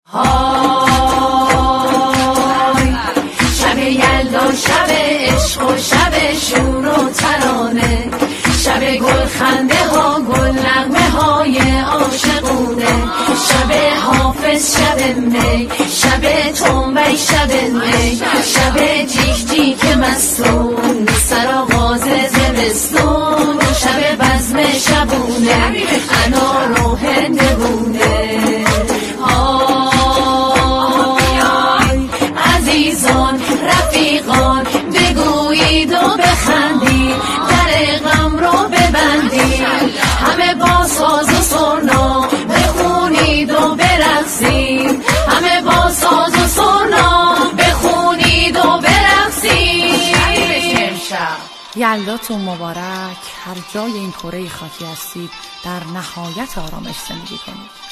های شب یلدا، شب عشق و شب شور و ترانه، شب گل خنده ها، گل نغمه های عاشقونه، شب حافظ، شب می، شب تنبی، شب می، شب جیک جیک مستون، سرآغاز زمستون، شب بزم شبونه، انار و هندوونه. عزیزان رفیقان بگویید و بخندید، در غم رو ببندید، همه با ساز و سرنا بخونید و برقصید، همه با ساز و سرنا بخونید و برقصید. یلداتون مبارک. هر جای این کره خاکی هستید در نهایت آرامش زندگی کنید.